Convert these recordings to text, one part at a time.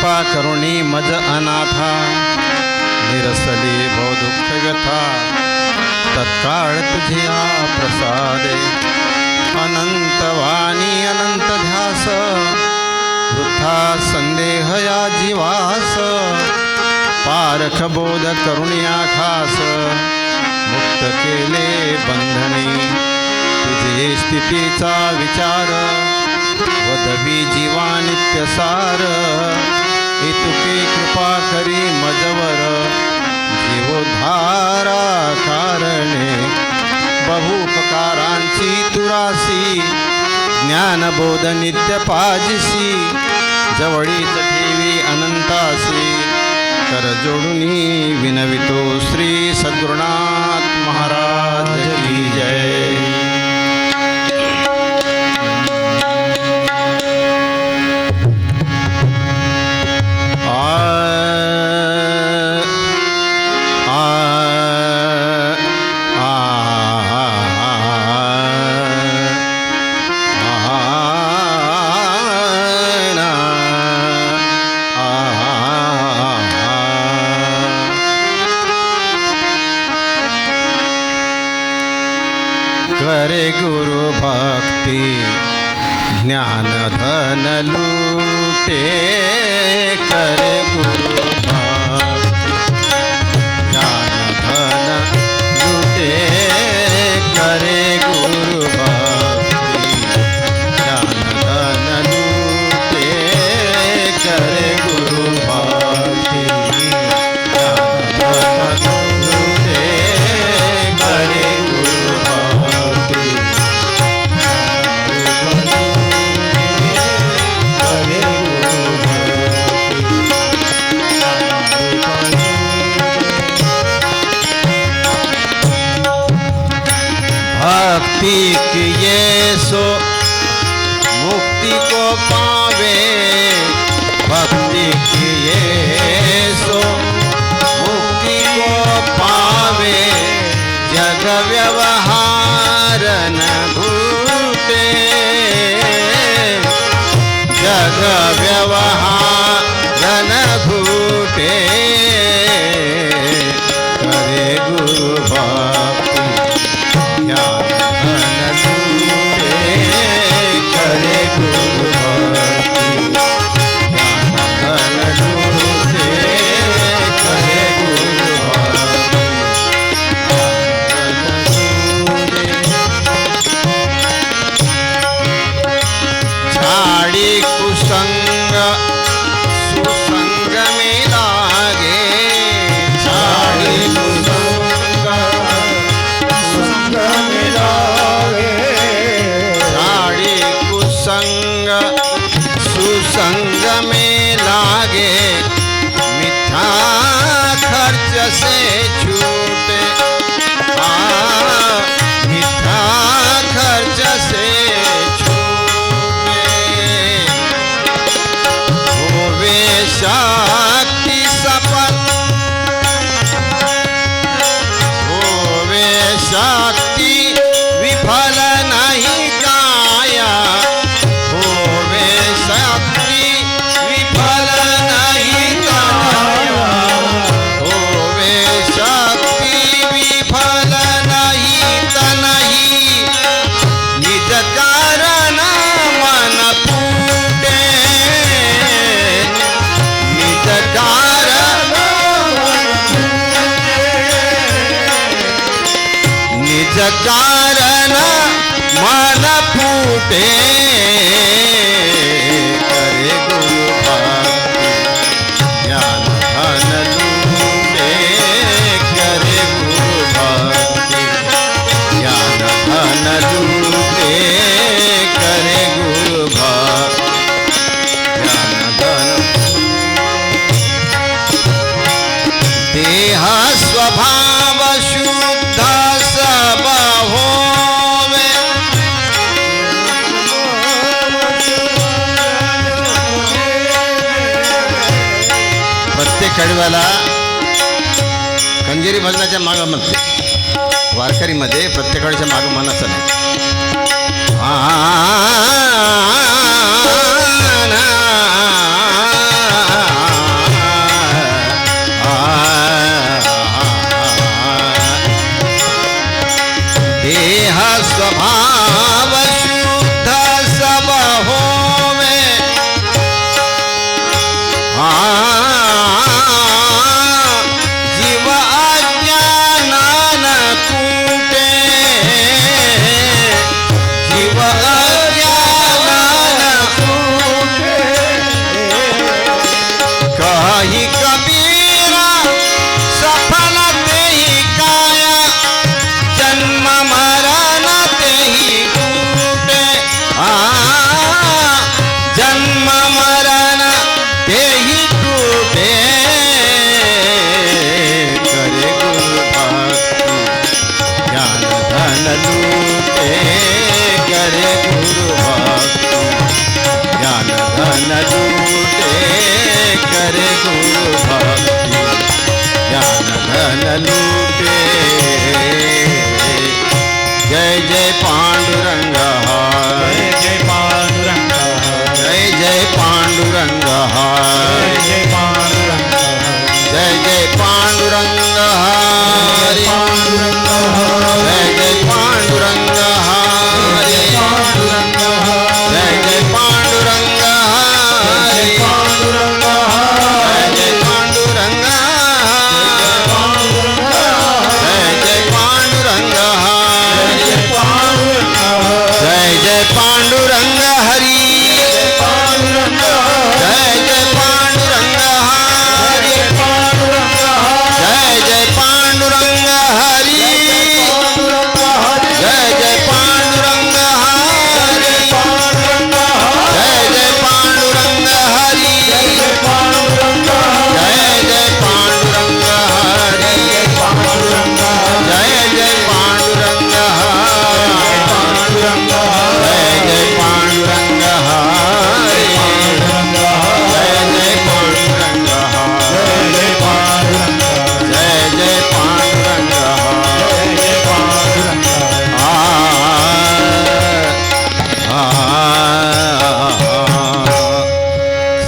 कृपा करुणी मज अनाथा, निरसली भव दुःख व्यथा, तत्काळ तुझिया प्रसादे. अनंत वाणी अनंत ध्यास, वृथा संदेह या जीवास. पारख बोध करुणिया खास, मुक्त केले बंधने. तुझे स्थितीचा विचार, वदवी जीवा नित्यसार. इतुके कृपा करी मजवर, जीवोद्धारा कारणे. बहुपकारांची तुरासी, ज्ञानबोध नित्य पाजिसी. जवळीच ठेवी अनंतासी, कर जोडुनी विनवितो श्री सद्गुरुनाथ महाराज की जय. करे गुरु भक्ति ज्ञान धन लूटे. करे गुरु भक्ति ज्ञान धन लूटे. करे गुरु भक्ति ज्ञान धन लूटे. करे गुरु भक्ति ज्ञान धन लूटे. करे गुरु भक्ति भक्ति किए सो मुक्ति को पावे. भक्ति किए सो मुक्ति को पावे. जग व्यवहार न घूटे. जग व्यवहार न घूटे. करे गुरु भक्ति ज्ञान धन लूटे. करे गुरु भक्ति ज्ञान धन लूटे. करे गुरु भक्ति छाड़ी कुसंग सुसंग में लागे. छाड़ी कुसंग सुसंग में लागे. छाड़ी कुसंग सुसंग में लागे. मिठा खर्च से छूटे. मिठा खर्च से छूटे. होवे शक्ति सफल. होवे शक्ति विफल नहीं काया. होवे शक्ति विफल नहीं काया. होवे शक्ति विफल नहीं तनही. निज कारण मन फूटे. निज कारण निज कारण मन फूटे. करे गुरु भक्ति ज्ञान धन लूटे. करे गुरु भक्ति ज्ञान धन लूटे. करे गुरु भक्ति ज्ञान धन. देह स्वभाव शुद्ध सब होवे. प्रत्येक कडव्याला कंजेरी भजनाच्या मागं म्हणते. वारकरीमध्ये प्रत्येकाच्या मागं मनाचं नाही.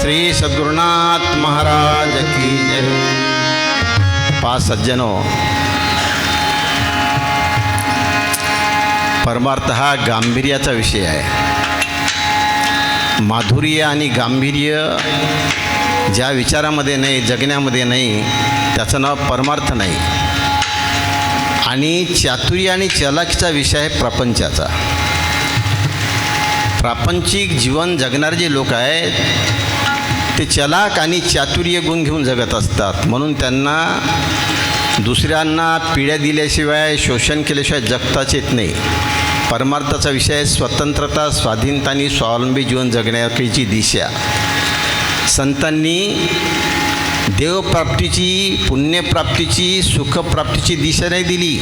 श्री सद्गुरुनाथ महाराज की जय. पाच सज्जनो, परमार्थ हा गांभीर्याचा विषय आहे. माधुर्य आणि गांभीर्य ज्या विचारामध्ये नाही, जगण्यामध्ये नाही, त्याचं नाव परमार्थ नाही. आणि चातुर्य आणि चलाखीचा विषय आहे प्रपंचाचा. प्रापंचिक जीवन जगणारे जे लोक आहेत ते चलाक आणि चातुर्य गुण घेऊन जगत असतात. म्हणून त्यांना दुसऱ्यांना पिढ्या दिल्याशिवाय, शोषण केल्याशिवाय जगताच येत नाही. परमार्थाचा विषय स्वतंत्रता, स्वाधीनता आणि स्वावलंबी जीवन जगण्याची दिशा. संतांनी देवप्राप्तीची, पुण्यप्राप्तीची, सुखप्राप्तीची दिशा नाही दिली.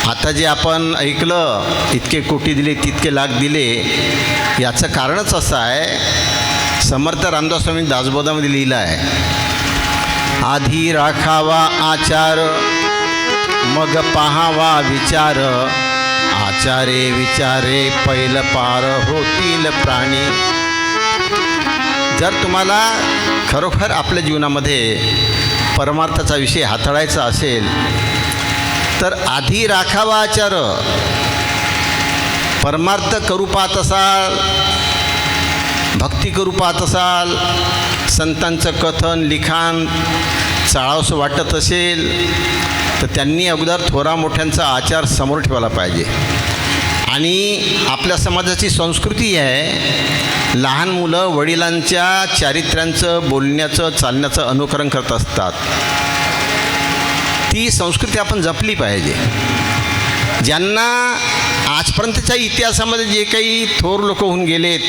आता जे आपण ऐकलं, इतके कोटी दिले, तितके लाख दिले, याचं कारणच असं आहे. समर्थ रामदास स्वामी दासबोधामध्ये लिहिलं आहे, आधी राखावा आचार, मग पाहावा विचार, आचारे विचारे पैल पार होतील प्राणी. जर तुम्हाला खरोखर आपल्या जीवनामध्ये परमार्थाचा विषय हाताळायचा असेल तर आधी राखावा आचार. परमार्थ करू पाहत असाल, भक्ती करू पाहत असाल, संतांचं कथन लिखाण चाळावंसं वाटत असेल तर त्यांनी अगोदर थोरा मोठ्यांचा आचार समोर ठेवायला पाहिजे. आणि आपल्या समाजाची संस्कृती आहे, लहान मुलं वडिलांच्या चारित्र्यांचं, बोलण्याचं, चालण्याचं अनुकरण करत असतात. ती संस्कृती आपण जपली पाहिजे. ज्यांना आजपर्यंतच्या इतिहासामध्ये जे काही थोर लोक होऊन गेलेत,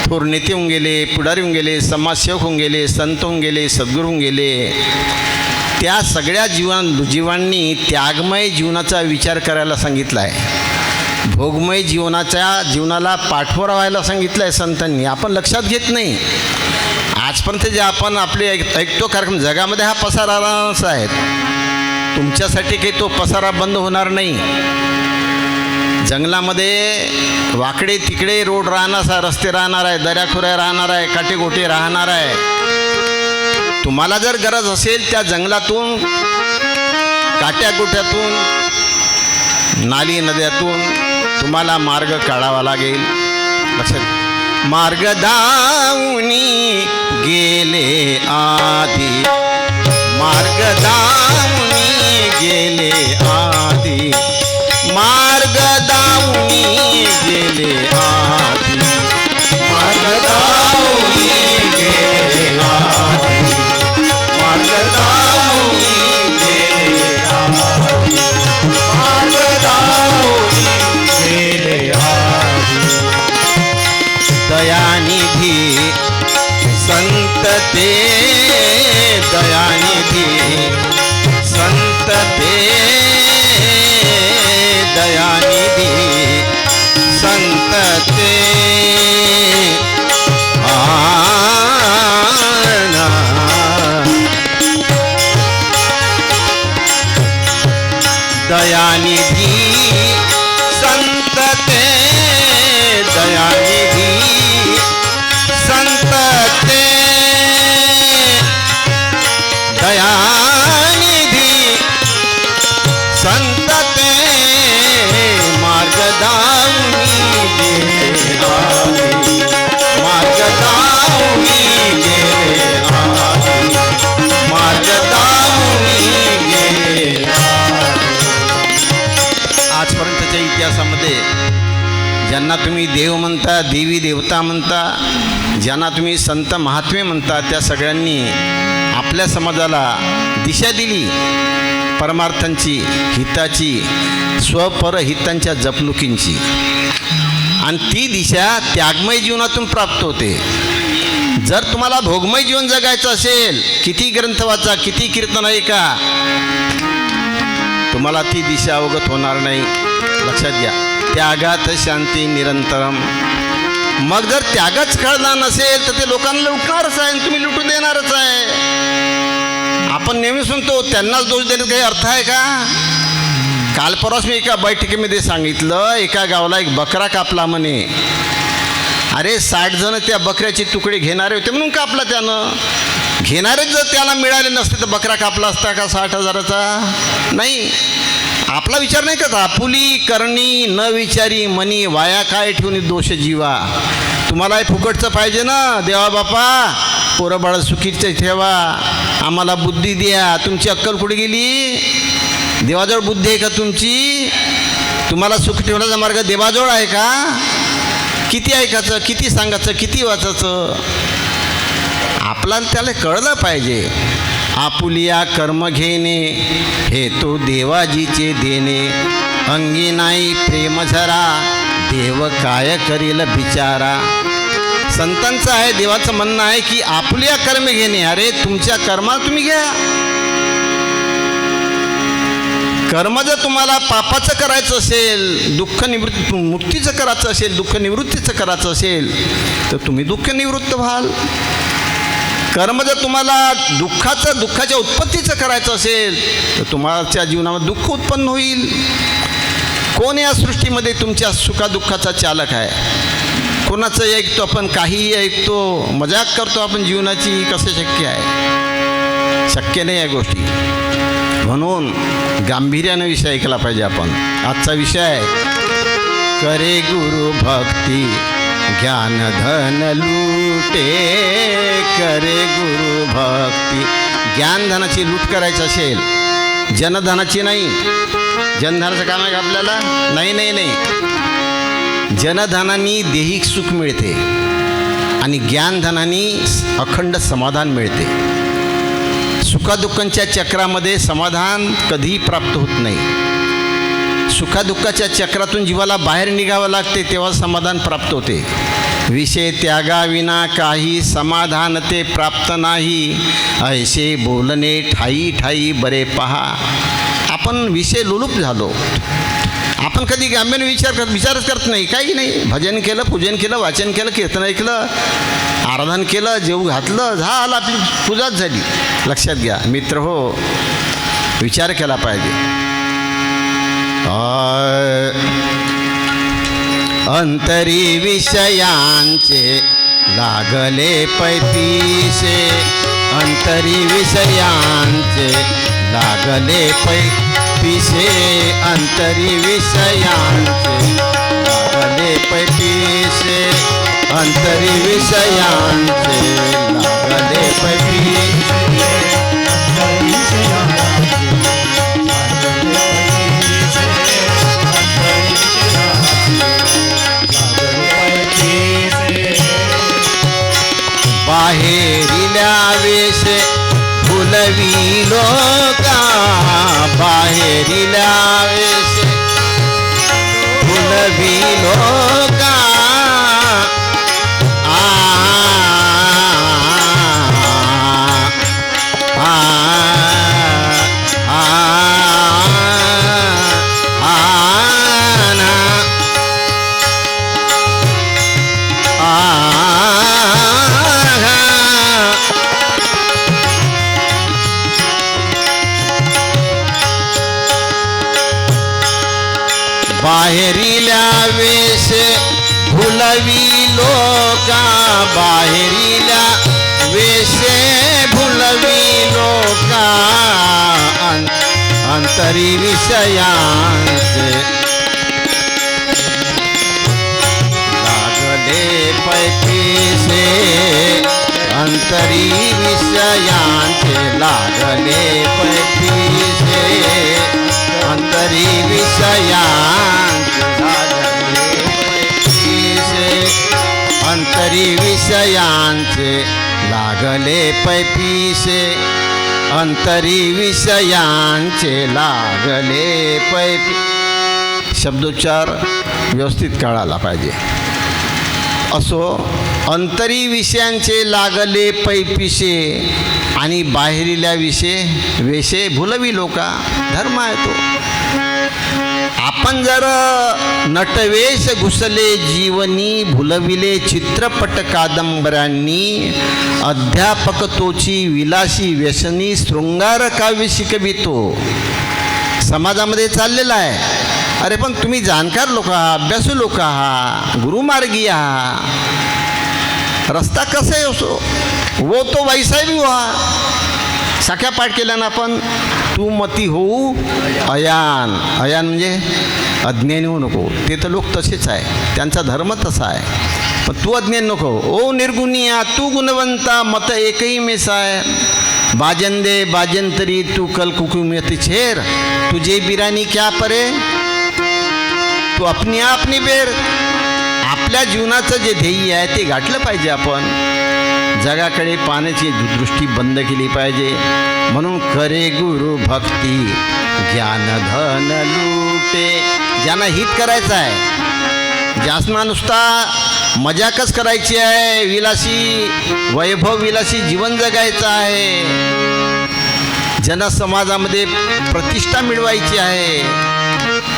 थोर नेते होऊन गेले, पुढारी होऊन गेले, समाजसेवक होऊन गेले, संत होऊन गेले, सद्गुरू होऊन गेले, त्या सगळ्या जीवांनी त्यागमय जीवनाचा विचार करायला सांगितला आहे. भोगमय जीवनाला पाठवर व्हायला सांगितलं आहे संतांनी. आपण लक्षात घेत नाही. आजपर्यंत जे आपण आपले ऐकतो कार्यक्रम, जगामध्ये हा पसारा असा आहे. तुमच्यासाठी काही तो पसारा बंद होणार नाही. जंगलामध्ये वाकडे तिकडे रोड राहणार, रस्ते राहणार आहे, दऱ्याखोऱ्या राहणार आहे, काटेकोटे राहणार आहे. तुम्हाला जर गरज असेल त्या जंगलातून, काट्याकुट्यातून, नाली नद्यातून तुम्हाला मार्ग काढावा लागेल. लक्षात, मार्ग दावणी गेले आधी, मार्ग दावणी गेले आधी, मार्ग दावणी गेले आधी, मार्ग दावणी गेले आधी, मार्ग दावणी गेले आधी, मार्ग दावणी गेले आधी. दयानिधी संत ते, दयानिधी संत ते, दयानिधी संत ते, दयानिधी संत ते, दयानिधी संत ते, दयानिधी संत ते, मार्ग दावणी गेले आधी, मार्ग दावणी गेले आधी, मार्ग दावणी गेले आधी. आजपर्यंतच्या इतिहासामध्ये ज्यांना तुम्ही देव म्हणता, देवी देवता म्हणता, ज्यांना तुम्ही संत महात्मे म्हणता, त्या सगळ्यांनी आपल्या समाजाला दिशा दिली परमार्थांची, हिताची, स्वपरहितांच्या जपणुकींची. आणि ती दिशा त्यागमय जीवनातून प्राप्त होते. जर तुम्हाला भोगमय जीवन जगायचं असेल, किती ग्रंथ वाचा, किती कीर्तन ऐका, तुम्हाला ती दिशा अवगत होणार नाही. लक्षात घ्या, त्यागात शांती निरंतरम. मग जर त्यागच कळला नसेल तर ते लोकांना लुटणारच आहे, तुम्ही लुटू देणारच आहे. आपण नेहमी सुनतो, त्यांनाच दोष देण्यात काही अर्थ आहे का? काल परवाच मी एका बैठकीमध्ये सांगितलं, एका गावाला एक बकरा कापला म्हणे अरे 60 जण त्या बकऱ्याचे तुकडे घेणारे होते म्हणून कापला त्यानं. घेणारे जर त्याला मिळाले नसते तर बकरा कापला असता का 60,000चा? नाही. आपला विचार नाही करत. आपुली करणी न विचारी मनी, वाया काय ठेवून दोष जीवा. तुम्हाला हे फुकटचं पाहिजे ना, देवा बापा पोरं बाळ सुखीचं ठेवा, आम्हाला बुद्धी द्या. तुमची अक्कल कुठे गेली? देवाजवळ बुद्धी आहे का तुमची? तुम्हाला सुख ठेवण्याचा मार्ग देवाजवळ आहे का? किती ऐकायचं, किती सांगायचं, किती वाचायचं? आपल्याला त्याला कळलं पाहिजे. आपुलिया कर्म घेणे हे तो देवाजीचे देणे, अंगी नाही प्रेम झरा, देव काय करील बिचारा. संतांचं आहे, देवाचं म्हणणं आहे की आपुलिया कर्म घेणे. अरे तुमच्या कर्मात तुम्ही घ्या. कर्म जर तुम्हाला पापाचं करायचं असेल, दुःख मुक्तीचं करायचं असेल, दुःख निवृत्तीचं करायचं असेल तर तुम्ही दुःख निवृत्त व्हाल. कर्म जर तुम्हाला दुःखाच्या उत्पत्तीचं करायचं असेल तर तुमच्या जीवनामध्ये दुःख उत्पन्न होईल. कोण या सृष्टीमध्ये तुमच्या सुखादुःखाचा चालक आहे? कोणाचं ऐकतो आपण? काहीही ऐकतो, मजाक करतो आपण जीवनाची. कसं शक्य आहे? शक्य नाही या गोष्टी. म्हणून गांभीर्यानं विषय ऐकला पाहिजे आपण. आजचा विषय आहे करे गुरु भक्ती ज्ञान धन लूटे. करे गुरु भक्ती. ज्ञानधनाची लूट करायची असेल, जनधनाची नाही. जनधनाचं काम आहे का आपल्याला? नाही नाही नाही. जनधनाने दैहिक सुख मिळते आणि ज्ञानधनाने अखंड समाधान मिळते. सुखादुःखांच्या चक्रामध्ये समाधान कधीही प्राप्त होत नाही. सुखादुःखाच्या चक्रातून जीवाला बाहेर निघावं लागते तेव्हा समाधान प्राप्त होते. विषय त्यागाविना काही समाधान ते प्राप्त नाही, ऐसे बोलणे ठाई ठाई बरे पहा. आपण विषय लोलूप झालो. आपण कधी गांभीर्याने विचारच करत नाही. काही नाही. भजन केलं, पूजन केलं, वाचन केलं, कीर्तन ऐकलं, आराधन केलं, जेव घातलं, झालं, आपली पूजाच झाली. लक्षात घ्या मित्र हो, विचार केला पाहिजे. अंतरी विषयांचे लागले पैपीसे, अंतरी विषयांचे लागले पैपीसे, अंतरी विषयांचे लागले पैपीसे, अंतरी विषयांचे लागले पैपीसे. बाहेरिल्या वेश फुलवी लोका, बाहेरिल्या वेश फुलवी लोका. बाहेरिल्या वेश भुलवी लोका, बाहेरिल्या वेश भुलवी लोका. अंतरी विषयांचे लागले पैपीसे, अंतरी विषयांचे लागले पैपीसे, अंतरी विषयांचे लागले पैपीसे, अंतरी विषयांचे लागले पैपीसे, अंतरी विषयांचे लागले पैपी. शब्दोच्चार व्यवस्थित कळाला पाहिजे. असो, अंतरी विषयांचे लागले पैपीसे आणि बाहेरील्या वेशे भुलवी लोका. धर्म आहे तो. आपण जर नटवेश घुसले जीवनी, भुलविले चित्रपट कादंबऱ्यांनी, अध्यापक तोची विलासी व्यसनी, शृंगार काव्य शिकवितो. समाजामध्ये चाललेला आहे. अरे पण तुम्ही जाणकार लोक आहात, अभ्यासू लोक आहात, गुरुमार्गी आहात, रस्ता कसाही असो, वो तो वैसा भी व्हा. सख्या पाठ केल्यानं आपण तू मती होऊ अयान. अयान म्हणजे अज्ञानी होऊ नको. ते तर लोक तसेच आहे, त्यांचा धर्म तसा आहे. पण तू अज्ञान नको. ओ निर्गुणिया तू गुणवंता मत एकही मेसाय. बाजंदे बाजंतरी तू कल कुकुमियती छेर. तुझे बिरानी क्या परे, तू अपनी आपनी बेर. आपल्या जीवनाचं जे ध्येय आहे ते गाठलं पाहिजे. आपण जगाकडे पाहण्याची दृष्टी बंद केली पाहिजे. म्हणून करे गुरु भक्ती ज्ञान धन लुटे. ज्यांना हित करायचं आहे, ज्यांना नुसता मजाकच करायची आहे, विलासी वैभव विलासी जीवन जगायचं आहे, ज्यांना समाजामध्ये प्रतिष्ठा मिळवायची आहे,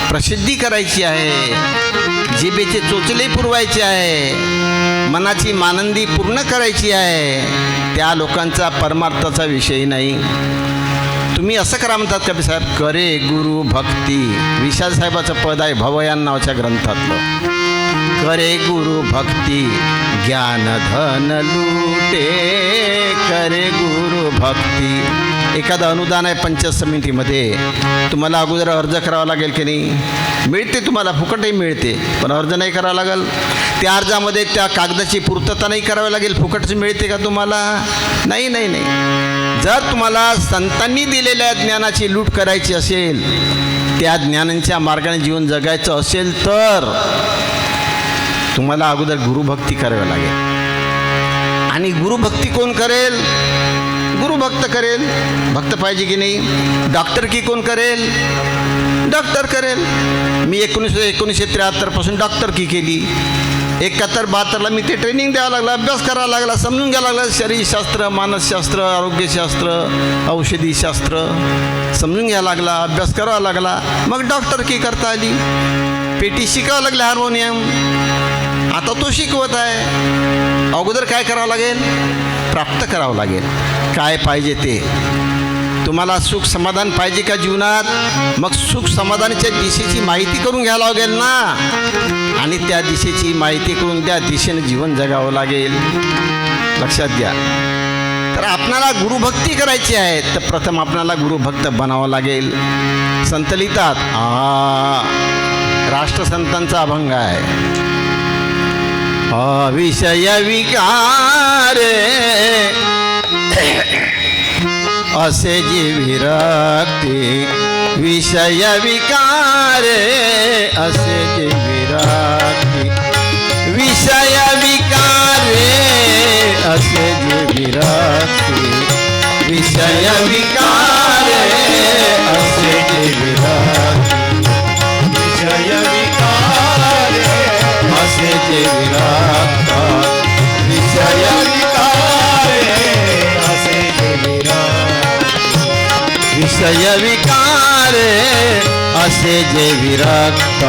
प्रसिद्धी करायची आहे, जिभेचे चोचले पुरवायचे आहे, मनाची मानंदी पूर्ण करायची आहे, त्या लोकांचा परमार्थाचा विषय नाही. तुम्ही असं करा म्हणतात कबीरसाहेब, करे गुरु भक्ती. विशाल साहेबाचं पद आहे भवयान नावाच्या ग्रंथातलं. करे गुरु भक्ती ज्ञान धन लुटे. करे गुरु भक्ती. एखादं अनुदान आहे पंचायत समितीमध्ये, तुम्हाला अगोदर अर्ज करावा लागेल की नाही? मिळते, तुम्हाला फुकटही मिळते, पण अर्ज नाही करावा लागेल. त्या अर्जामध्ये त्या कागदाची पूर्तता नाही करावी लागेल. फुकटच मिळते का तुम्हाला? नाही नाही नाही. जर तुम्हाला संतांनी दिलेल्या ज्ञानाची लूट करायची असेल, त्या ज्ञानांच्या मार्गाने जीवन जगायचं असेल तर तुम्हाला अगोदर गुरुभक्ती करावी लागेल. आणि गुरुभक्ती कोण करेल? गुरुभक्त करेल. भक्त पाहिजे की नाही? डॉक्टर की कोण करेल? डॉक्टर करेल. मी 1973 डॉक्टर की केली. 71-72 मी ते ट्रेनिंग द्यावं लागलं, अभ्यास करावा लागला, समजून घ्यावं लागलं. शरीरशास्त्र, मानसशास्त्र, आरोग्यशास्त्र, औषधीशास्त्र समजून घ्यावं लागला, अभ्यास करावा लागला. मग डॉक्टर की करता आली. पेटी शिकावं लागले, हार्मोनियम. आता तो शिकवत आहे. अगोदर काय करावं लागेल? प्राप्त करावं लागेल. काय पाहिजे ते. तुम्हाला सुख समाधान पाहिजे का जीवनात? मग सुख समाधानाच्या दिशेची माहिती करून घ्यायला लागेल ना. आणि त्या दिशेची माहिती करून त्या दिशेने जीवन जगावं लागेल. लक्षात घ्या. तर आपणाला गुरुभक्ती करायची आहे तर प्रथम आपणाला गुरुभक्त बनावं लागेल. संत लिहितात, राष्ट्रसंतांचा अभंग आहे. विषय विकार असे जी विरक्ती. विषय विकार असे जी विरक्ती. विषय विकार असे जी विरक्ती. विषय विकार असे जी विरक्ती. विषय विकार असे जे विरक्त. विषय विकार असे जे विरक्त. विषय विकार असे जे विरक्त.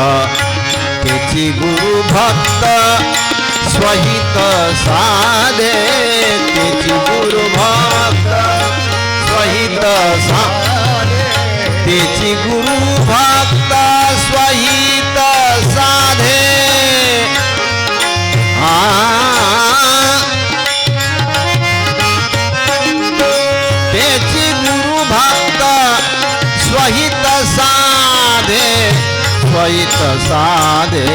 त्याची गुरु भक्त स्वहित साधे. त्याची गुरु भक्त स्वहित साधे. त्याची गुरु भक्त स्वहित साधे. त्याची गुरु भक्त स्वहित साधे. स्वहित साधे.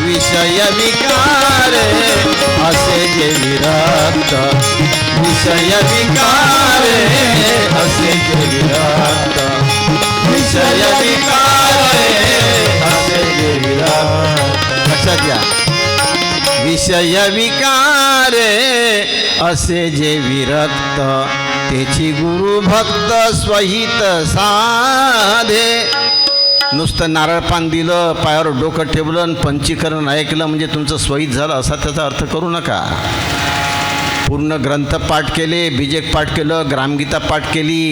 विषय विकार असे जे विरक्त. विषय विकार असे जे विरक्त. विषय विकार असे जे विरक्त. लक्षात घ्या. विषय विकार असे जे विरक्त. त्याची गुरु भक्त स्वहित साधे. नुसतं नारळ पान दिलं, पायावर डोकं ठेवलं आणि पंचीकरण ऐकलं म्हणजे तुमचं स्वहित झालं असा त्याचा अर्थ करू नका. पूर्ण ग्रंथ पाठ केले, बीजक पाठ केलं, ग्रामगीता पाठ केली,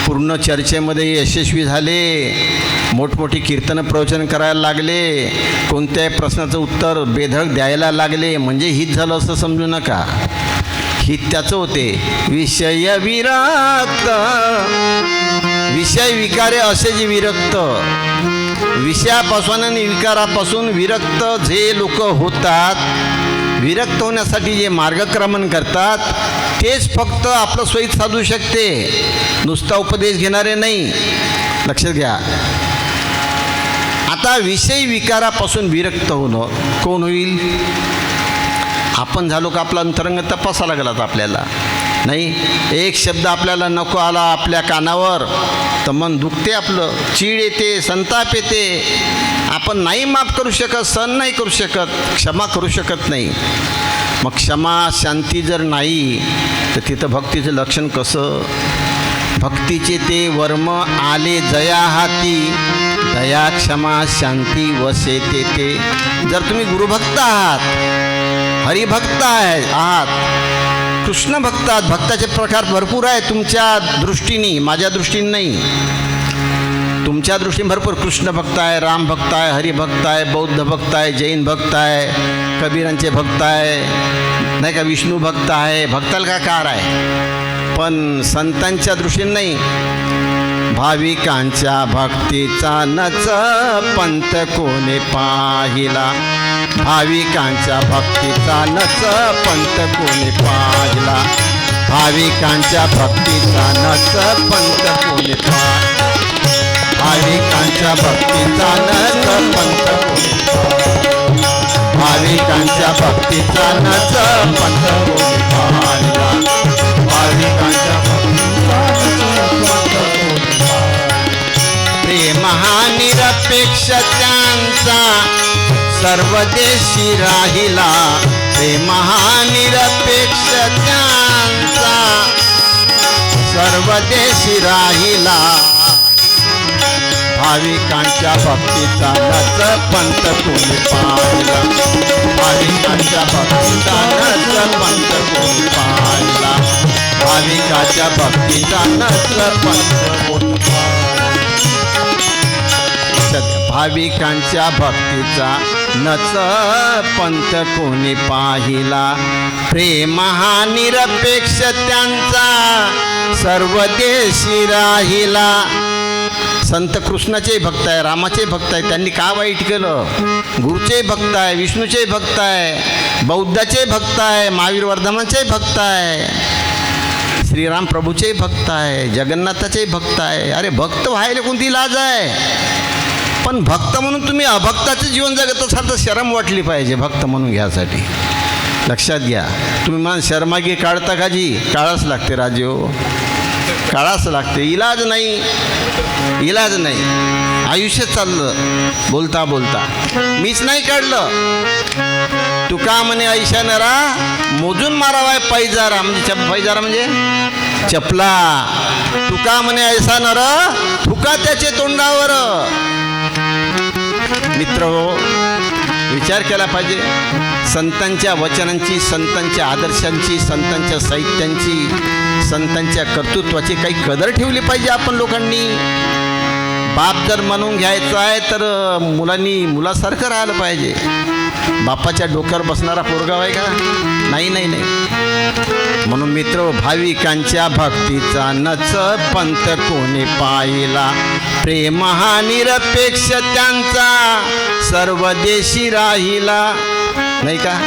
पूर्ण चर्चेमध्ये यशस्वी झाले, मोठमोठी कीर्तन प्रवचन करायला लागले, कोणत्याही प्रश्नाचं उत्तर बेधडक द्यायला लागले म्हणजे हित झालं असं समजू नका. हित त्याचं होते विषय विरक्त. विषय विकारे असे जे विरक्त. विषयापासून आणि विकारापासून विरक्त जे लोक होतात, विरक्त होण्यासाठी जे मार्गक्रमण करतात तेच फक्त आपलं सोयीत साधू शकते, नुसता उपदेश घेणारे नाही. लक्षात घ्या. आता विषय विकारापासून विरक्त होणं कोण होईल? आपण झालो का आपला अंतरंग तपासायला लागलात आपल्याला? नाही. एक शब्द आपल्याला नको आला आपल्या कानावर तर मन दुखते, आपलं चीड येते, संताप येते. आपण नाही माफ करू शकत, सहन नाही करू शकत, क्षमा करू शकत नाही. मग क्षमा शांती जर नाही तर तिथं भक्तीचं लक्षण कसं? भक्तीचे ते वर्म आले जया हाती, दया क्षमा शांती वसे ते. जर तुम्ही गुरुभक्त आहात, हरिभक्त आहात, कृष्ण भक्त आहात, भक्ताचे प्रकार भरपूर आहेत तुमच्या दृष्टीने, माझ्या दृष्टीने नाही. तुमच्या दृष्टीने भरपूर कृष्ण भक्त आहे, राम भक्त आहे, हरिभक्त आहे, बौद्ध भक्त आहे, जैन भक्त आहे, कबीरांचे भक्त आहे, नाही का, विष्णू भक्त आहे. भक्ताला का कार आहे, पण संतांच्या दृष्टीने नाही. भाविकांच्या भक्तीचा नच पंथ कोणी पाहिला, भाविकांच्या भक्तीचा नच पंथ कोणी पाहिला, भाविकांच्या भक्तीचा नच पंथ कोणी पाहिला, भाविकांच्या भक्तीचा नच पंथ कोणी पाहिला, भाविकांच्या भक्तीचा नच पंथ कोणी पाहिला, भाविकांच्या भक्तीचा नच पंथ कोणी पाहिला. प्रेम हा निरपेक्ष त्यांचा सर्व देशी राहिला, प्रेम हा निरपेक्ष त्यांचा सर्व देशी राहिला, भाविकांच्या भक्तीचा नच पंथ कोणी पाहिला, भाविकांच्या भक्तीचा नच पंथ कोणी पाहिला, भाविकाच्या भक्तीचा नच पंथ कोणी पाहिला, भाविकांच्या भक्तीचा नच पंथ कोणी पाहिला, प्रेम हा निरपेक्ष त्यांचा सर्व देशी राहिला. संत कृष्णाचे भक्त आहे, रामाचे भक्त आहे, त्यांनी का वाईट केलं? गुरुचे भक्त आहे, विष्णूचे भक्त आहे, बौद्धाचे भक्त आहे, महावीर वर्धमानचे भक्त आहे, श्रीराम प्रभूचे भक्त आहे, जगन्नाथाचे भक्त आहे. अरे भक्त व्हायला कोणती लाज आहे? पण भक्त म्हणून तुम्ही अभक्ताचं जीवन जगत असाल तर शरम वाटली पाहिजे भक्त म्हणून घ्यासाठी. लक्षात घ्या. तुम्ही मला शर्मागी काढता का जी? काढाच लागते राजे हो, काढाच लागते. इलाज नाही, इलाज नाही. आयुष्य चाललं बोलता बोलता, मीच नाही काढलं. तुका म्हणे ऐशा नरा मोजून मारावाय पैजारा, म्हणजे पैजारा म्हणजे चपला. तुका म्हणे ऐसा नर थुका त्याचे तोंडावर. मित्र हो, विचार केला पाहिजे. संतांच्या वचनांची, संतांच्या आदर्शांची, संतांच्या साहित्यांची, संतांच्या कर्तृत्वाची काही कदर ठेवली पाहिजे आपण लोकांनी. बाप जर म्हणून घ्यायचा आहे तर मुलांनी मुलासारखं राहिलं पाहिजे. बापाच्या डोक्यावर बसणारा पोरगाव आहे का? नाही नाही नाही. म्हणून मित्र, भाविकांच्या भक्तीचा नच पंथ कोणी पाहिला, प्रेम हा निरपेक्ष त्यांचा सर्व देशी राहिला. नाही का?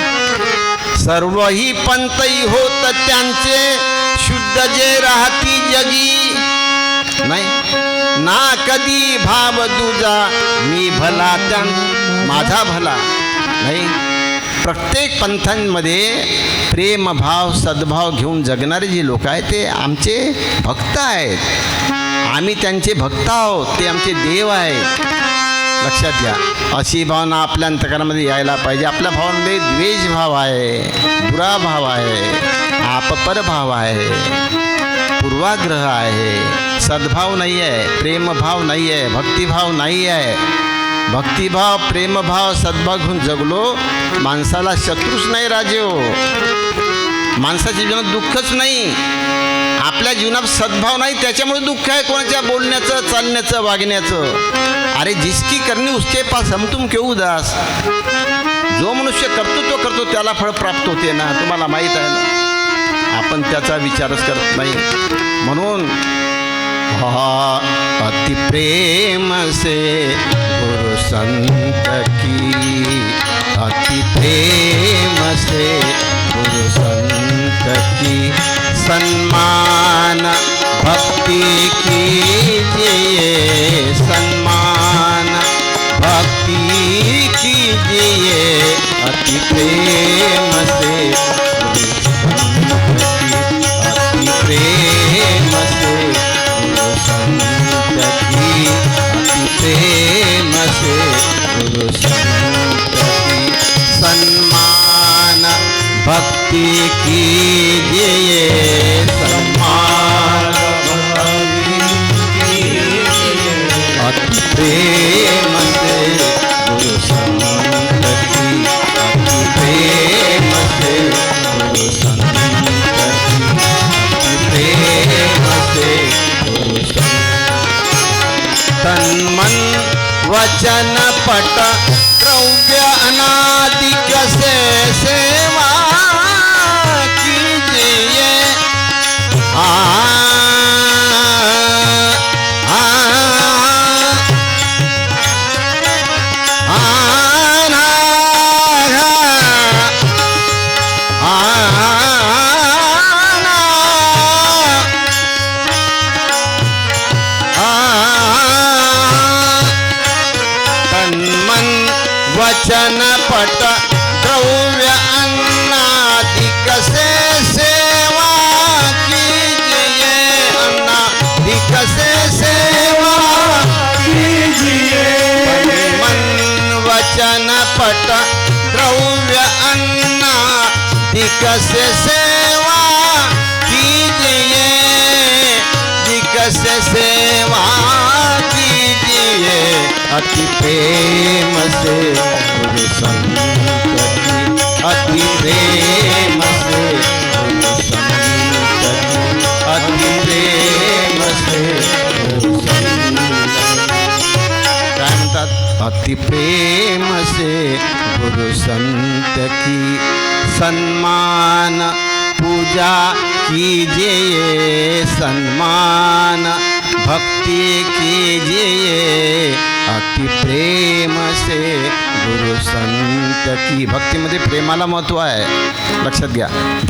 सर्वही पंथही होत त्यांचे शुद्ध जे राहती जगी. नाही ना कधी भाव तुझा मी भला त्या माझा भला. नाही, प्रत्येक पंथांमध्ये प्रेमभाव सद्भाव घेऊन जगणारे जे लोक आहेत ते आमचे भक्त आहेत. आम्ही त्यांचे भक्त आहोत, ते आमचे देव आहेत. लक्षात घ्या. अशी भावना आपल्या अंतकरणामध्ये यायला पाहिजे. आपल्या भावांमध्ये द्वेषभाव आहे, दुरा भाव आहे, आपपर भाव आहे, पूर्वाग्रह आहे, सद्भाव नाही आहे, प्रेमभाव नाही आहे, भक्तिभाव नाही आहे. भक्तिभाव, प्रेमभाव, सद्भाव घेऊन जगलो माणसाला शत्रूच नाही राजे हो. माणसाच्या जीवनात दुःखच नाही. आपल्या जीवनात सद्भाव नाही, त्याच्यामुळे दुःख आहे. कोणाच्या बोलण्याचं, चालण्याचं, वागण्याचं. अरे जिसकी करनी उसके पास हम तुम क्यों उदास. जो मनुष्य कर्तृत्व करतो त्याला फळ प्राप्त होते ना, तुम्हाला माहीत आहे ना. आपण त्याचा विचारच करत नाही. म्हणून अति प्रेम से गुरु संत की, अति प्रेम से सन्मान भक्ति कीजिए, सन्मान भक्ति कीजिए, अति प्रेम से अति प्रेम से गुरु संत की, अति प्रेम से गुरु संत की। सन्मान भक्ति कीजिए, सन्मान भक्ति कीजिए, अति प्रेम से गुरु संत की, अति प्रेम से गुरु संत की, अति प्रेम से गुरु संत। तन मन वचन पट द्रव्य अनादिक से सेवा कीजिए, आ वचन पट द्रव्य अन्नादिक से सेवा कीजिए, अन्नादिक से सेवा कीजिए। मन वचन पट द्रव्य अन्नादिक से सेवा कीजिए, दिक से सेवा कीजिए, अति प्रेम से गुरु संत की, अति प्रेम से गुरु संत की, अति प्रेम से गुरु संत की। काय म्हणतात? अति प्रेम से गुरु संत की। सन्मान पूजा कीजिए, सन्मान भक्ति कीजिए, अति प्रेम से गुरु संत की। भक्तीमध्ये प्रेमाला महत्त्व आहे, लक्षात घ्या।